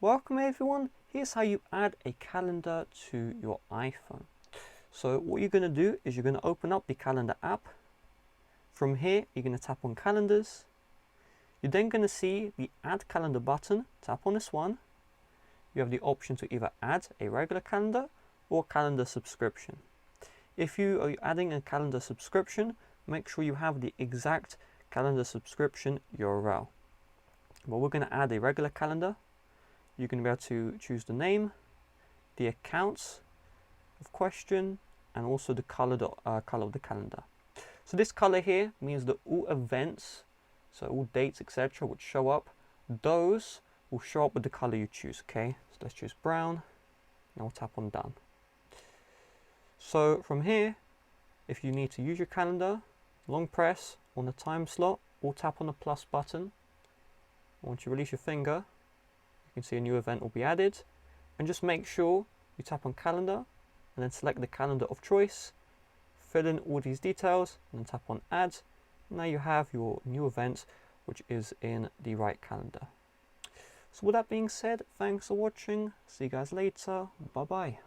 Welcome everyone, here's how you add a calendar to your iPhone. So what you're going to do is you're going to open up the calendar app. From here you're going to tap on calendars. You're then going to see the add calendar button. Tap on this one. You have the option to either add a regular calendar or calendar subscription. If you are adding a calendar subscription, make sure you have the exact calendar subscription URL. But we're going to add a regular calendar. You're going to be able to choose the name, the accounts of question, and also the color of the calendar. So this color here means that all events, so all dates, etc., which show up, those will show up with the color you choose. Okay, so let's choose brown, and we'll tap on done. So from here, if you need to use your calendar, long press on the time slot or tap on the plus button. Once you release your finger, you can see a new event will be added, and just make sure you tap on calendar and then select the calendar of choice, fill in all these details and then tap on add. Now you have your new event which is in the right calendar. So with that being said, thanks for watching, see you guys later, bye bye.